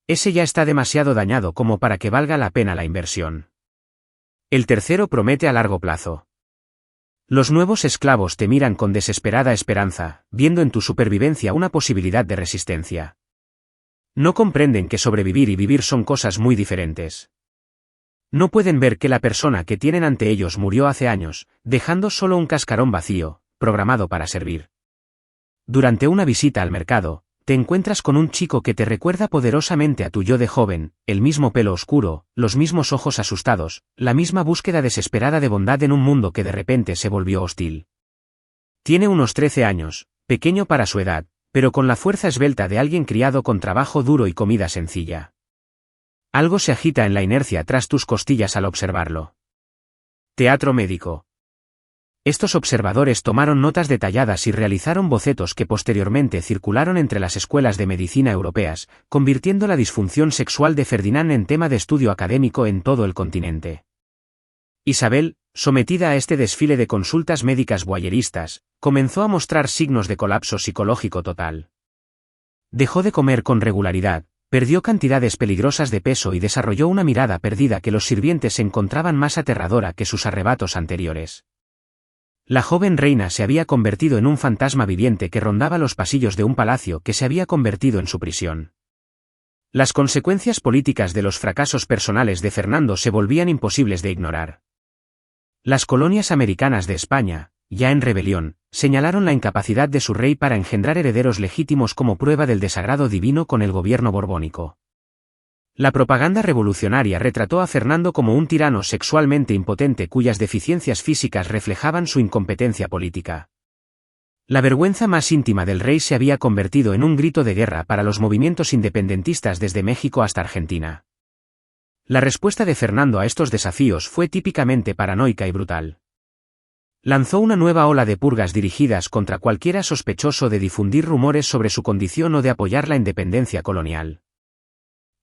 Ese ya está demasiado dañado como para que valga la pena la inversión. El tercero promete a largo plazo. Los nuevos esclavos te miran con desesperada esperanza, viendo en tu supervivencia una posibilidad de resistencia. No comprenden que sobrevivir y vivir son cosas muy diferentes. No pueden ver que la persona que tienen ante ellos murió hace años, dejando solo un cascarón vacío, programado para servir. Durante una visita al mercado, te encuentras con un chico que te recuerda poderosamente a tu yo de joven, el mismo pelo oscuro, los mismos ojos asustados, la misma búsqueda desesperada de bondad en un mundo que de repente se volvió hostil. Tiene unos 13 años, pequeño para su edad, pero con la fuerza esbelta de alguien criado con trabajo duro y comida sencilla. Algo se agita en la inercia tras tus costillas al observarlo. Teatro médico. Estos observadores tomaron notas detalladas y realizaron bocetos que posteriormente circularon entre las escuelas de medicina europeas, convirtiendo la disfunción sexual de Ferdinand en tema de estudio académico en todo el continente. Isabel, sometida a este desfile de consultas médicas voyeristas, comenzó a mostrar signos de colapso psicológico total. Dejó de comer con regularidad, perdió cantidades peligrosas de peso y desarrolló una mirada perdida que los sirvientes encontraban más aterradora que sus arrebatos anteriores. La joven reina se había convertido en un fantasma viviente que rondaba los pasillos de un palacio que se había convertido en su prisión. Las consecuencias políticas de los fracasos personales de Fernando se volvían imposibles de ignorar. Las colonias americanas de España, ya en rebelión, señalaron la incapacidad de su rey para engendrar herederos legítimos como prueba del desagrado divino con el gobierno borbónico. La propaganda revolucionaria retrató a Fernando como un tirano sexualmente impotente cuyas deficiencias físicas reflejaban su incompetencia política. La vergüenza más íntima del rey se había convertido en un grito de guerra para los movimientos independentistas desde México hasta Argentina. La respuesta de Fernando a estos desafíos fue típicamente paranoica y brutal. Lanzó una nueva ola de purgas dirigidas contra cualquiera sospechoso de difundir rumores sobre su condición o de apoyar la independencia colonial.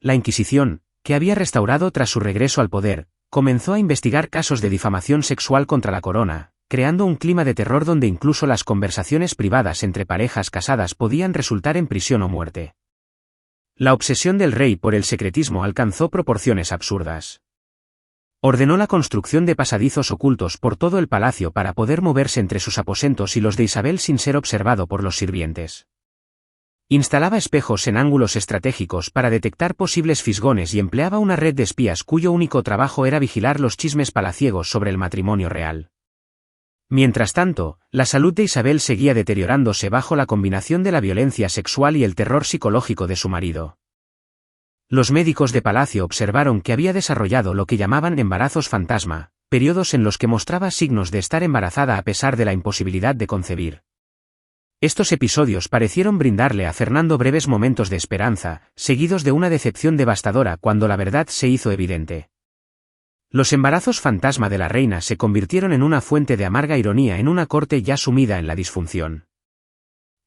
La Inquisición, que había restaurado tras su regreso al poder, comenzó a investigar casos de difamación sexual contra la corona, creando un clima de terror donde incluso las conversaciones privadas entre parejas casadas podían resultar en prisión o muerte. La obsesión del rey por el secretismo alcanzó proporciones absurdas. Ordenó la construcción de pasadizos ocultos por todo el palacio para poder moverse entre sus aposentos y los de Isabel sin ser observado por los sirvientes. Instalaba espejos en ángulos estratégicos para detectar posibles fisgones y empleaba una red de espías cuyo único trabajo era vigilar los chismes palaciegos sobre el matrimonio real. Mientras tanto, la salud de Isabel seguía deteriorándose bajo la combinación de la violencia sexual y el terror psicológico de su marido. Los médicos de palacio observaron que había desarrollado lo que llamaban embarazos fantasma, periodos en los que mostraba signos de estar embarazada a pesar de la imposibilidad de concebir. Estos episodios parecieron brindarle a Fernando breves momentos de esperanza, seguidos de una decepción devastadora cuando la verdad se hizo evidente. Los embarazos fantasma de la reina se convirtieron en una fuente de amarga ironía en una corte ya sumida en la disfunción.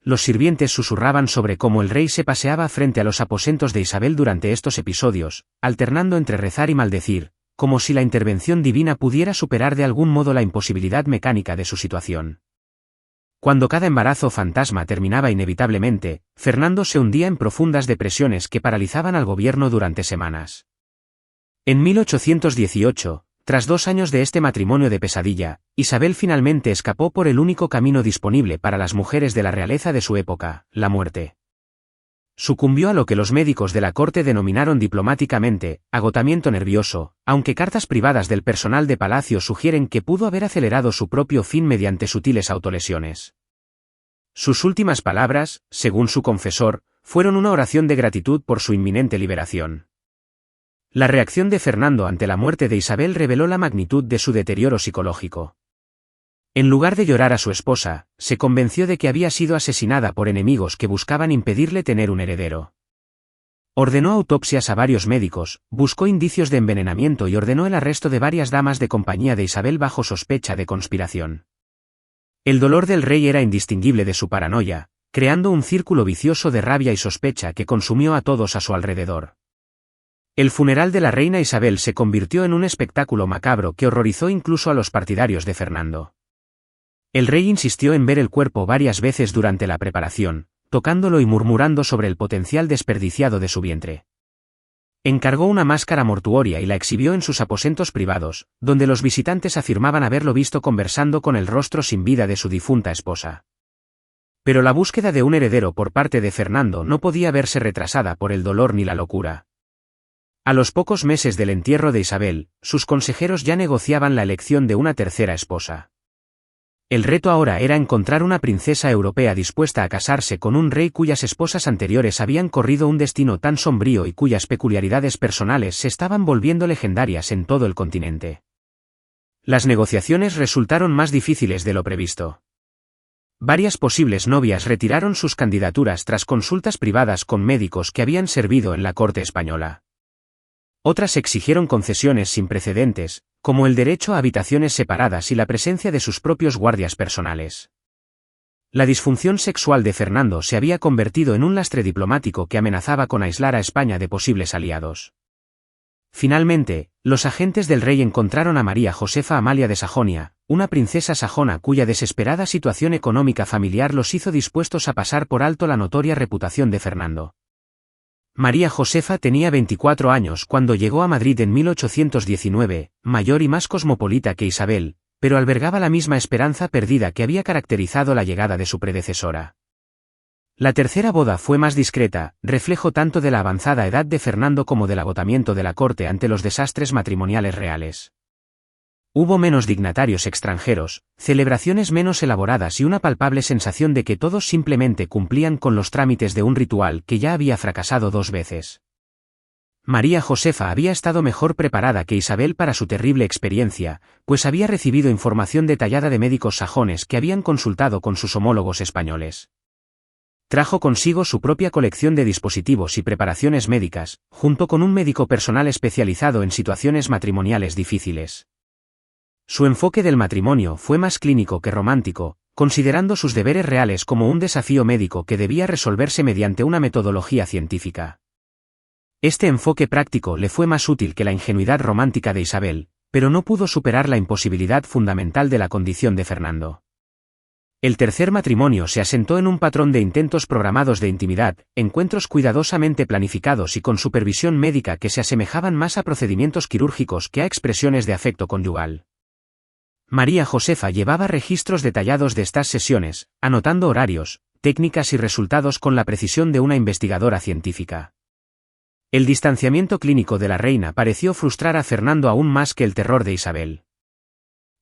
Los sirvientes susurraban sobre cómo el rey se paseaba frente a los aposentos de Isabel durante estos episodios, alternando entre rezar y maldecir, como si la intervención divina pudiera superar de algún modo la imposibilidad mecánica de su situación. Cuando cada embarazo fantasma terminaba inevitablemente, Fernando se hundía en profundas depresiones que paralizaban al gobierno durante semanas. En 1818, tras 2 años de este matrimonio de pesadilla, Isabel finalmente escapó por el único camino disponible para las mujeres de la realeza de su época, la muerte. Sucumbió a lo que los médicos de la corte denominaron diplomáticamente agotamiento nervioso, aunque cartas privadas del personal de palacio sugieren que pudo haber acelerado su propio fin mediante sutiles autolesiones. Sus últimas palabras, según su confesor, fueron una oración de gratitud por su inminente liberación. La reacción de Fernando ante la muerte de Isabel reveló la magnitud de su deterioro psicológico. En lugar de llorar a su esposa, se convenció de que había sido asesinada por enemigos que buscaban impedirle tener un heredero. Ordenó autopsias a varios médicos, buscó indicios de envenenamiento y ordenó el arresto de varias damas de compañía de Isabel bajo sospecha de conspiración. El dolor del rey era indistinguible de su paranoia, creando un círculo vicioso de rabia y sospecha que consumió a todos a su alrededor. El funeral de la reina Isabel se convirtió en un espectáculo macabro que horrorizó incluso a los partidarios de Fernando. El rey insistió en ver el cuerpo varias veces durante la preparación, tocándolo y murmurando sobre el potencial desperdiciado de su vientre. Encargó una máscara mortuoria y la exhibió en sus aposentos privados, donde los visitantes afirmaban haberlo visto conversando con el rostro sin vida de su difunta esposa. Pero la búsqueda de un heredero por parte de Fernando no podía verse retrasada por el dolor ni la locura. A los pocos meses del entierro de Isabel, sus consejeros ya negociaban la elección de una tercera esposa. El reto ahora era encontrar una princesa europea dispuesta a casarse con un rey cuyas esposas anteriores habían corrido un destino tan sombrío y cuyas peculiaridades personales se estaban volviendo legendarias en todo el continente. Las negociaciones resultaron más difíciles de lo previsto. Varias posibles novias retiraron sus candidaturas tras consultas privadas con médicos que habían servido en la corte española. Otras exigieron concesiones sin precedentes, como el derecho a habitaciones separadas y la presencia de sus propios guardias personales. La disfunción sexual de Fernando se había convertido en un lastre diplomático que amenazaba con aislar a España de posibles aliados. Finalmente, los agentes del rey encontraron a María Josefa Amalia de Sajonia, una princesa sajona cuya desesperada situación económica familiar los hizo dispuestos a pasar por alto la notoria reputación de Fernando. María Josefa tenía 24 años cuando llegó a Madrid en 1819, mayor y más cosmopolita que Isabel, pero albergaba la misma esperanza perdida que había caracterizado la llegada de su predecesora. La tercera boda fue más discreta, reflejo tanto de la avanzada edad de Fernando como del agotamiento de la corte ante los desastres matrimoniales reales. Hubo menos dignatarios extranjeros, celebraciones menos elaboradas y una palpable sensación de que todos simplemente cumplían con los trámites de un ritual que ya había fracasado 2 veces. María Josefa había estado mejor preparada que Isabel para su terrible experiencia, pues había recibido información detallada de médicos sajones que habían consultado con sus homólogos españoles. Trajo consigo su propia colección de dispositivos y preparaciones médicas, junto con un médico personal especializado en situaciones matrimoniales difíciles. Su enfoque del matrimonio fue más clínico que romántico, considerando sus deberes reales como un desafío médico que debía resolverse mediante una metodología científica. Este enfoque práctico le fue más útil que la ingenuidad romántica de Isabel, pero no pudo superar la imposibilidad fundamental de la condición de Fernando. El tercer matrimonio se asentó en un patrón de intentos programados de intimidad, encuentros cuidadosamente planificados y con supervisión médica que se asemejaban más a procedimientos quirúrgicos que a expresiones de afecto conyugal. María Josefa llevaba registros detallados de estas sesiones, anotando horarios, técnicas y resultados con la precisión de una investigadora científica. El distanciamiento clínico de la reina pareció frustrar a Fernando aún más que el terror de Isabel.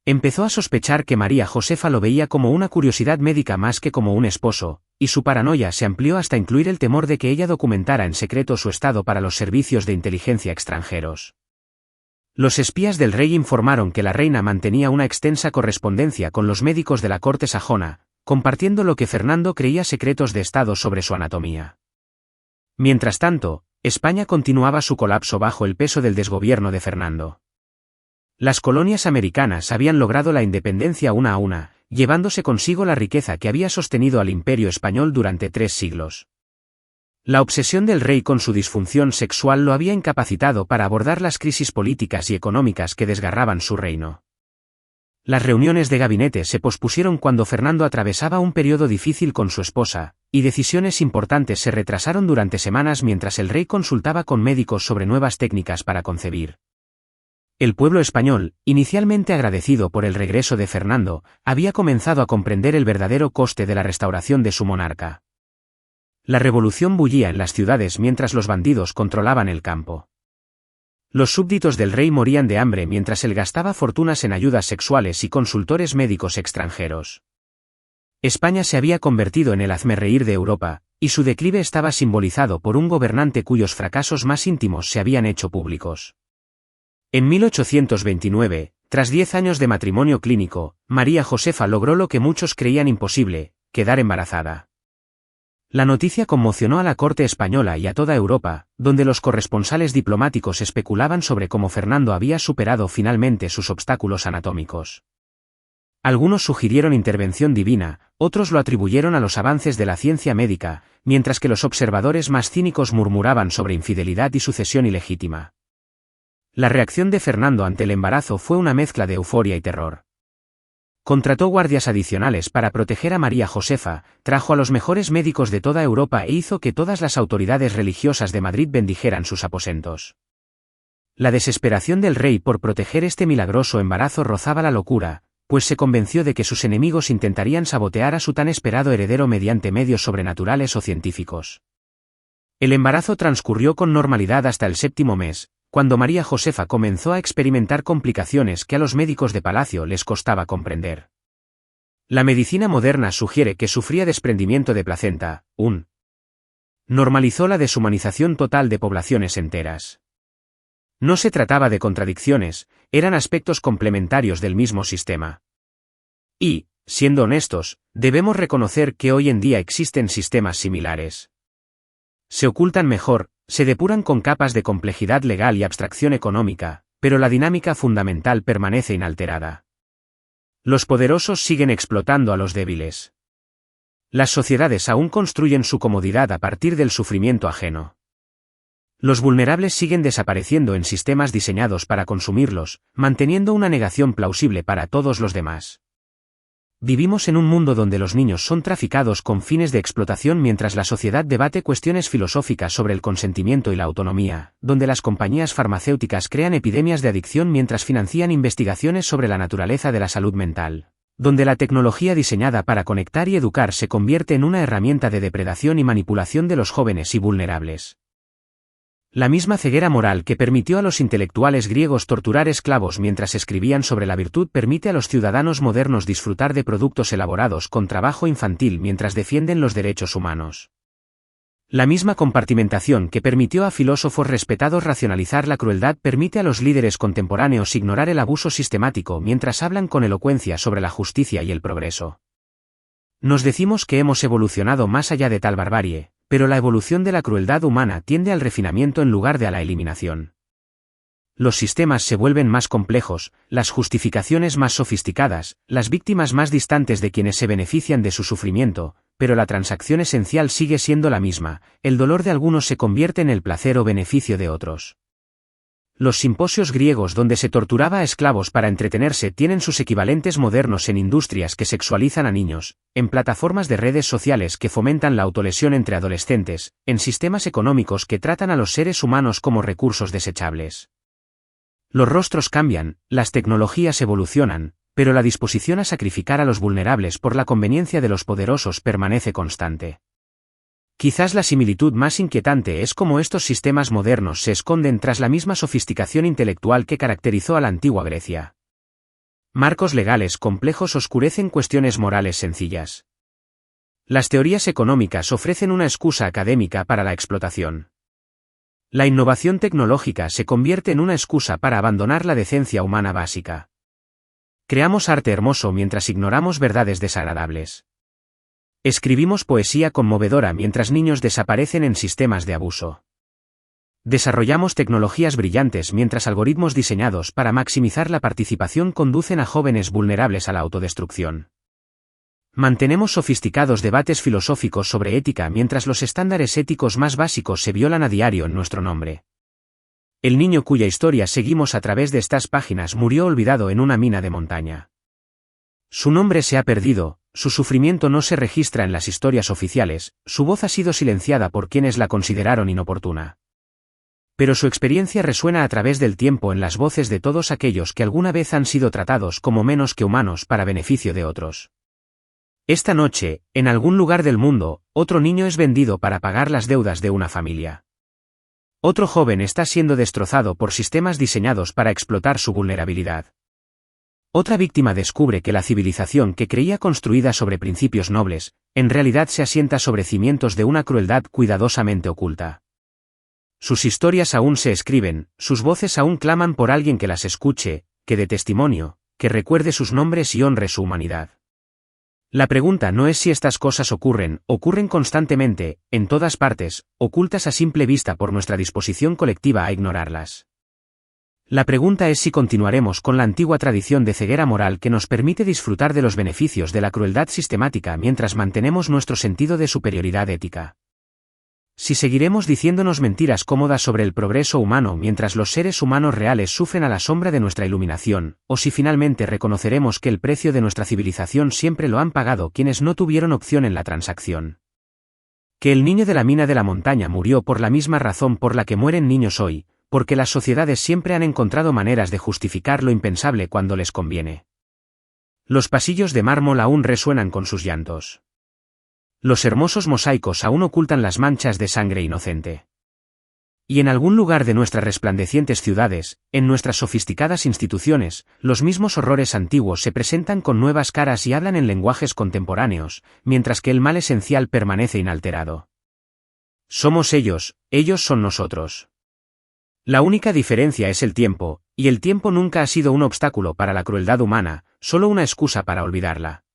Empezó a sospechar que María Josefa lo veía como una curiosidad médica más que como un esposo, y su paranoia se amplió hasta incluir el temor de que ella documentara en secreto su estado para los servicios de inteligencia extranjeros. Los espías del rey informaron que la reina mantenía una extensa correspondencia con los médicos de la corte sajona, compartiendo lo que Fernando creía secretos de estado sobre su anatomía. Mientras tanto, España continuaba su colapso bajo el peso del desgobierno de Fernando. Las colonias americanas habían logrado la independencia una a una, llevándose consigo la riqueza que había sostenido al imperio español durante 3 siglos. La obsesión del rey con su disfunción sexual lo había incapacitado para abordar las crisis políticas y económicas que desgarraban su reino. Las reuniones de gabinete se pospusieron cuando Fernando atravesaba un periodo difícil con su esposa, y decisiones importantes se retrasaron durante semanas mientras el rey consultaba con médicos sobre nuevas técnicas para concebir. El pueblo español, inicialmente agradecido por el regreso de Fernando, había comenzado a comprender el verdadero coste de la restauración de su monarca. La revolución bullía en las ciudades mientras los bandidos controlaban el campo. Los súbditos del rey morían de hambre mientras él gastaba fortunas en ayudas sexuales y consultores médicos extranjeros. España se había convertido en el hazmerreír de Europa, y su declive estaba simbolizado por un gobernante cuyos fracasos más íntimos se habían hecho públicos. En 1829, tras 10 años de matrimonio clínico, María Josefa logró lo que muchos creían imposible, quedar embarazada. La noticia conmocionó a la corte española y a toda Europa, donde los corresponsales diplomáticos especulaban sobre cómo Fernando había superado finalmente sus obstáculos anatómicos. Algunos sugirieron intervención divina, otros lo atribuyeron a los avances de la ciencia médica, mientras que los observadores más cínicos murmuraban sobre infidelidad y sucesión ilegítima. La reacción de Fernando ante el embarazo fue una mezcla de euforia y terror. Contrató guardias adicionales para proteger a María Josefa, trajo a los mejores médicos de toda Europa e hizo que todas las autoridades religiosas de Madrid bendijeran sus aposentos. La desesperación del rey por proteger este milagroso embarazo rozaba la locura, pues se convenció de que sus enemigos intentarían sabotear a su tan esperado heredero mediante medios sobrenaturales o científicos. El embarazo transcurrió con normalidad hasta el 7º mes, cuando María Josefa comenzó a experimentar complicaciones que a los médicos de palacio les costaba comprender. La medicina moderna sugiere que sufría desprendimiento de placenta, normalizó la deshumanización total de poblaciones enteras. No se trataba de contradicciones, eran aspectos complementarios del mismo sistema. Y, siendo honestos, debemos reconocer que hoy en día existen sistemas similares. Se ocultan mejor, se depuran con capas de complejidad legal y abstracción económica, pero la dinámica fundamental permanece inalterada. Los poderosos siguen explotando a los débiles. Las sociedades aún construyen su comodidad a partir del sufrimiento ajeno. Los vulnerables siguen desapareciendo en sistemas diseñados para consumirlos, manteniendo una negación plausible para todos los demás. Vivimos en un mundo donde los niños son traficados con fines de explotación mientras la sociedad debate cuestiones filosóficas sobre el consentimiento y la autonomía, donde las compañías farmacéuticas crean epidemias de adicción mientras financian investigaciones sobre la naturaleza de la salud mental, donde la tecnología diseñada para conectar y educar se convierte en una herramienta de depredación y manipulación de los jóvenes y vulnerables. La misma ceguera moral que permitió a los intelectuales griegos torturar esclavos mientras escribían sobre la virtud permite a los ciudadanos modernos disfrutar de productos elaborados con trabajo infantil mientras defienden los derechos humanos. La misma compartimentación que permitió a filósofos respetados racionalizar la crueldad permite a los líderes contemporáneos ignorar el abuso sistemático mientras hablan con elocuencia sobre la justicia y el progreso. Nos decimos que hemos evolucionado más allá de tal barbarie, pero la evolución de la crueldad humana tiende al refinamiento en lugar de a la eliminación. Los sistemas se vuelven más complejos, las justificaciones más sofisticadas, las víctimas más distantes de quienes se benefician de su sufrimiento, pero la transacción esencial sigue siendo la misma, el dolor de algunos se convierte en el placer o beneficio de otros. Los simposios griegos donde se torturaba a esclavos para entretenerse tienen sus equivalentes modernos en industrias que sexualizan a niños, en plataformas de redes sociales que fomentan la autolesión entre adolescentes, en sistemas económicos que tratan a los seres humanos como recursos desechables. Los rostros cambian, las tecnologías evolucionan, pero la disposición a sacrificar a los vulnerables por la conveniencia de los poderosos permanece constante. Quizás la similitud más inquietante es cómo estos sistemas modernos se esconden tras la misma sofisticación intelectual que caracterizó a la antigua Grecia. Marcos legales complejos oscurecen cuestiones morales sencillas. Las teorías económicas ofrecen una excusa académica para la explotación. La innovación tecnológica se convierte en una excusa para abandonar la decencia humana básica. Creamos arte hermoso mientras ignoramos verdades desagradables. Escribimos poesía conmovedora mientras niños desaparecen en sistemas de abuso. Desarrollamos tecnologías brillantes mientras algoritmos diseñados para maximizar la participación conducen a jóvenes vulnerables a la autodestrucción. Mantenemos sofisticados debates filosóficos sobre ética mientras los estándares éticos más básicos se violan a diario en nuestro nombre. El niño cuya historia seguimos a través de estas páginas murió olvidado en una mina de montaña. Su nombre se ha perdido, su sufrimiento no se registra en las historias oficiales, su voz ha sido silenciada por quienes la consideraron inoportuna. Pero su experiencia resuena a través del tiempo en las voces de todos aquellos que alguna vez han sido tratados como menos que humanos para beneficio de otros. Esta noche, en algún lugar del mundo, otro niño es vendido para pagar las deudas de una familia. Otro joven está siendo destrozado por sistemas diseñados para explotar su vulnerabilidad. Otra víctima descubre que la civilización que creía construida sobre principios nobles, en realidad se asienta sobre cimientos de una crueldad cuidadosamente oculta. Sus historias aún se escriben, sus voces aún claman por alguien que las escuche, que dé testimonio, que recuerde sus nombres y honre su humanidad. La pregunta no es si estas cosas ocurren constantemente, en todas partes, ocultas a simple vista por nuestra disposición colectiva a ignorarlas. La pregunta es si continuaremos con la antigua tradición de ceguera moral que nos permite disfrutar de los beneficios de la crueldad sistemática mientras mantenemos nuestro sentido de superioridad ética. Si seguiremos diciéndonos mentiras cómodas sobre el progreso humano mientras los seres humanos reales sufren a la sombra de nuestra iluminación, o si finalmente reconoceremos que el precio de nuestra civilización siempre lo han pagado quienes no tuvieron opción en la transacción. Que el niño de la mina de la montaña murió por la misma razón por la que mueren niños hoy, porque las sociedades siempre han encontrado maneras de justificar lo impensable cuando les conviene. Los pasillos de mármol aún resuenan con sus llantos. Los hermosos mosaicos aún ocultan las manchas de sangre inocente. Y en algún lugar de nuestras resplandecientes ciudades, en nuestras sofisticadas instituciones, los mismos horrores antiguos se presentan con nuevas caras y hablan en lenguajes contemporáneos, mientras que el mal esencial permanece inalterado. Somos ellos son nosotros. La única diferencia es el tiempo, y el tiempo nunca ha sido un obstáculo para la crueldad humana, solo una excusa para olvidarla.